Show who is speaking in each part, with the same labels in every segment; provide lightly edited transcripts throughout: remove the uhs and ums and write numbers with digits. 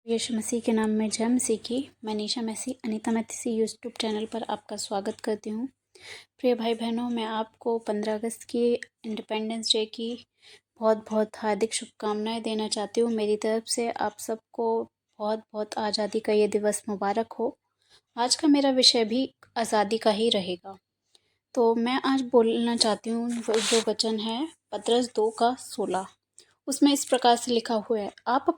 Speaker 1: यीशु मसीह के नाम में जय मसीह की। मैं निशा मसीह अनीता मैथी यूट्यूब चैनल पर आपका स्वागत करती हूँ। प्रिय भाई बहनों, मैं आपको 15 अगस्त की इंडिपेंडेंस डे की बहुत बहुत हार्दिक शुभकामनाएं देना चाहती हूँ। मेरी तरफ से आप सबको बहुत बहुत आज़ादी का ये दिवस मुबारक हो। आज का मेरा विषय भी आज़ादी का ही रहेगा। तो मैं आज बोलना चाहती हूँ जो वचन है पतरस 2:16। उसमें इस प्रकार से लिखा हुआ है, आप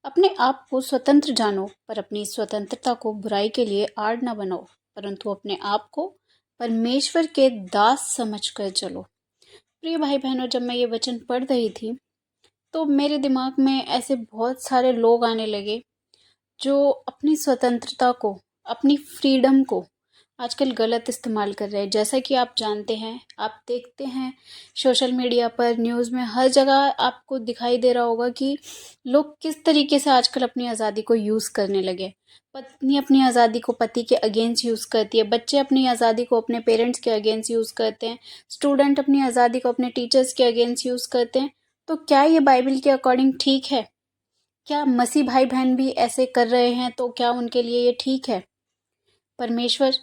Speaker 1: अपने आप को स्वतंत्र जानो, पर अपनी स्वतंत्रता को बुराई के लिए आड़ न बनाओ, परंतु अपने आप को परमेश्वर के दास समझकर चलो। प्रिय भाई बहनों, जब मैं ये वचन पढ़ रही थी तो मेरे दिमाग में ऐसे बहुत सारे लोग आने लगे जो अपनी स्वतंत्रता को, अपनी फ्रीडम को आजकल गलत इस्तेमाल कर रहे हैं। जैसा कि आप जानते हैं, आप देखते हैं सोशल मीडिया पर, न्यूज़ में, हर जगह आपको दिखाई दे रहा होगा कि लोग किस तरीके से आजकल अपनी आज़ादी को यूज़ करने लगे। पत्नी अपनी आज़ादी को पति के अगेंस्ट यूज़ करती है, बच्चे अपनी आज़ादी को अपने पेरेंट्स के अगेंस्ट यूज़ करते हैं, स्टूडेंट अपनी आज़ादी को अपने टीचर्स के अगेंस्ट यूज़ करते हैं। तो क्या ये बाइबल के अकॉर्डिंग ठीक है? क्या मसीह भाई बहन भी ऐसे कर रहे हैं तो क्या उनके लिए ये ठीक है? परमेश्वर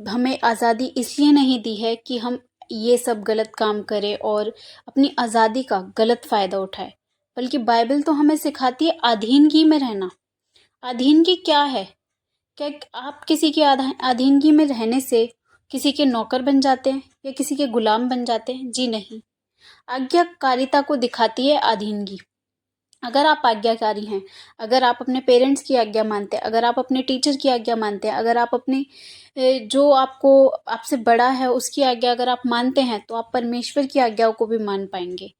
Speaker 1: हमें आज़ादी इसलिए नहीं दी है कि हम ये सब गलत काम करें और अपनी आज़ादी का गलत फ़ायदा उठाएं, बल्कि बाइबल तो हमें सिखाती है अधीनगी में रहना। अधीनगी क्या है? क्या आप किसी की अधीनगी में रहने से किसी के नौकर बन जाते हैं या किसी के गुलाम बन जाते हैं? जी नहीं। आज्ञाकारिता को दिखाती है अधीनगी। अगर आप आज्ञाकारी हैं, अगर आप अपने पेरेंट्स की आज्ञा मानते हैं, अगर आप अपने टीचर की आज्ञा मानते हैं, अगर आप अपने जो आपसे बड़ा है उसकी आज्ञा अगर आप मानते हैं, तो आप परमेश्वर की आज्ञाओं को भी मान पाएंगे।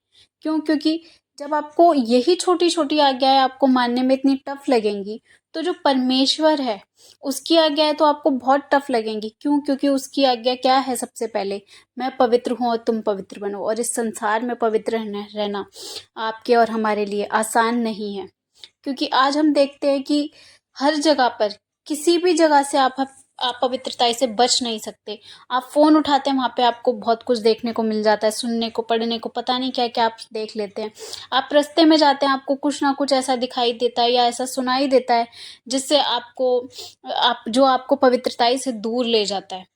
Speaker 1: क्यों? क्योंकि जब आपको यही छोटी छोटी आज्ञाएं आपको मानने में इतनी टफ लगेंगी, तो जो परमेश्वर है उसकी आज्ञाएं तो आपको बहुत टफ लगेंगी। क्यों? क्योंकि उसकी आज्ञा क्या है? सबसे पहले, मैं पवित्र हूँ और तुम पवित्र बनो। और इस संसार में पवित्र रहना आपके और हमारे लिए आसान नहीं है, क्योंकि आज हम देखते हैं कि हर जगह पर, किसी भी जगह से आप पवित्रता से बच नहीं सकते। आप फ़ोन उठाते हैं, वहाँ पे आपको बहुत कुछ देखने को मिल जाता है, सुनने को, पढ़ने को, पता नहीं क्या क्या आप देख लेते हैं। आप रास्ते में जाते हैं, आपको कुछ ना कुछ ऐसा दिखाई देता है या ऐसा सुनाई देता है जिससे आपको पवित्रता से दूर ले जाता है।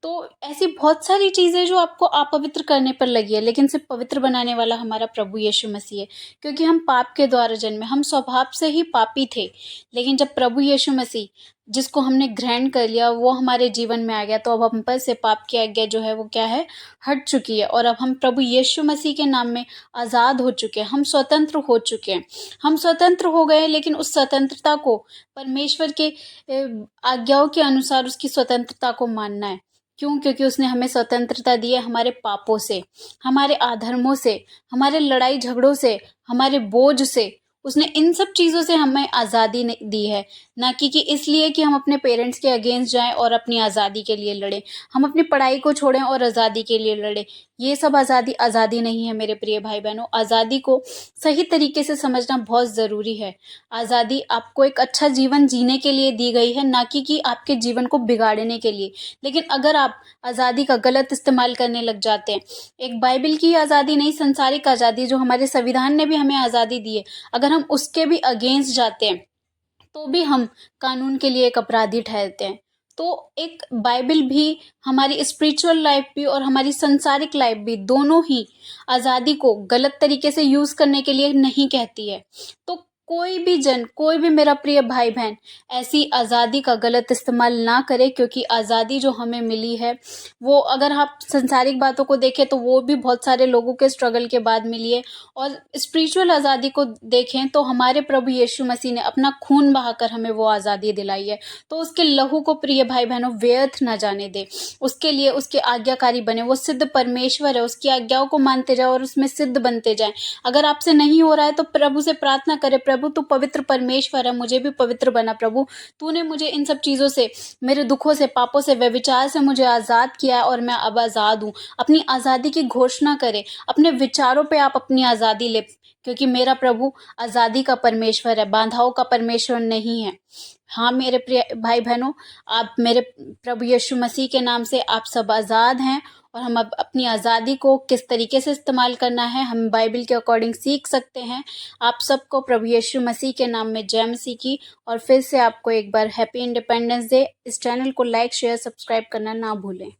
Speaker 1: तो ऐसी बहुत सारी चीज़ें जो आपको अपवित्र करने पर लगी है, लेकिन सिर्फ पवित्र बनाने वाला हमारा प्रभु यीशु मसीह है। क्योंकि हम पाप के द्वारा जन्मे, हम स्वभाव से ही पापी थे, लेकिन जब प्रभु यीशु मसीह, जिसको हमने ग्रहण कर लिया, वो हमारे जीवन में आ गया, तो अब हम पर से पाप की आज्ञा जो है वो क्या है? हट चुकी है। और अब हम प्रभु यीशु मसीह के नाम में आज़ाद हो चुके हैं, हम स्वतंत्र हो चुके हैं। हम स्वतंत्र हो गए, लेकिन उस स्वतंत्रता को परमेश्वर के आज्ञाओं के अनुसार उसकी स्वतंत्रता को मानना है। क्यों? क्योंकि उसने हमें स्वतंत्रता दी है हमारे पापों से, हमारे अधर्मों से, हमारे लड़ाई झगड़ों से, हमारे बोझ से। उसने इन सब चीज़ों से हमें आज़ादी दी है, ना कि इसलिए कि हम अपने पेरेंट्स के अगेंस्ट जाएं और अपनी आज़ादी के लिए लड़ें, हम अपनी पढ़ाई को छोड़ें और आज़ादी के लिए लड़ें। ये सब आज़ादी नहीं है मेरे प्रिय भाई बहनों। आज़ादी को सही तरीके से समझना बहुत ज़रूरी है। आज़ादी आपको एक अच्छा जीवन जीने के लिए दी गई है, ना कि आपके जीवन को बिगाड़ने के लिए। लेकिन अगर आप आज़ादी का गलत इस्तेमाल करने लग जाते हैं, एक बाइबल की आज़ादी नहीं, संसारिक आज़ादी जो हमारे संविधान ने भी हमें आज़ादी दी है, अगर हम उसके भी अगेंस्ट जाते हैं, तो भी हम कानून के लिए एक अपराधी ठहरते हैं। तो एक बाइबल भी हमारी स्पिरिचुअल लाइफ भी और हमारी संसारिक लाइफ भी, दोनों ही आज़ादी को गलत तरीके से यूज़ करने के लिए नहीं कहती है। तो कोई भी मेरा प्रिय भाई बहन ऐसी आज़ादी का गलत इस्तेमाल ना करे, क्योंकि आज़ादी जो हमें मिली है वो, अगर आप संसारिक बातों को देखें तो वो भी बहुत सारे लोगों के स्ट्रगल के बाद मिली है। और स्पिरिचुअल आज़ादी को देखें तो हमारे प्रभु यीशु मसीह ने अपना खून बहाकर हमें वो आज़ादी दिलाई है। तो उसके लहू को प्रिय भाई बहनों व्यर्थ न जाने दे, उसके लिए उसके आज्ञाकारी बने। वो सिद्ध परमेश्वर है, उसकी आज्ञाओं को मानते जाओ और उसमें सिद्ध बनते जाएं। अगर आपसे नहीं हो रहा है तो प्रभु से प्रार्थना करें, प्रभु तू पवित्र परमेश्वर है, मुझे भी पवित्र बना प्रभु। तूने मुझे इन सब चीज़ों से, मेरे दुखों से, पापों से, व्यभिचार से मुझे आज़ाद किया है और मैं अब आज़ाद हूँ। अपनी आज़ादी की घोषणा करें, अपने विचारों पे आप अपनी आज़ादी ले। क्योंकि मेरा प्रभु आज़ादी का परमेश्वर है, बाधाओं का परमेश्वर नहीं है। हाँ मेरे प्रिय भाई बहनों, आप मेरे प्रभु यीशु मसीह के नाम से आप सब आज़ाद हैं, और हम अब अपनी आज़ादी को किस तरीके से इस्तेमाल करना है हम बाइबल के अकॉर्डिंग सीख सकते हैं। आप सबको प्रभु यीशु मसीह के नाम में जय मसीह की, और फिर से आपको एक बार हैप्पी इंडिपेंडेंस डे। इस चैनल को लाइक शेयर सब्सक्राइब करना ना भूलें।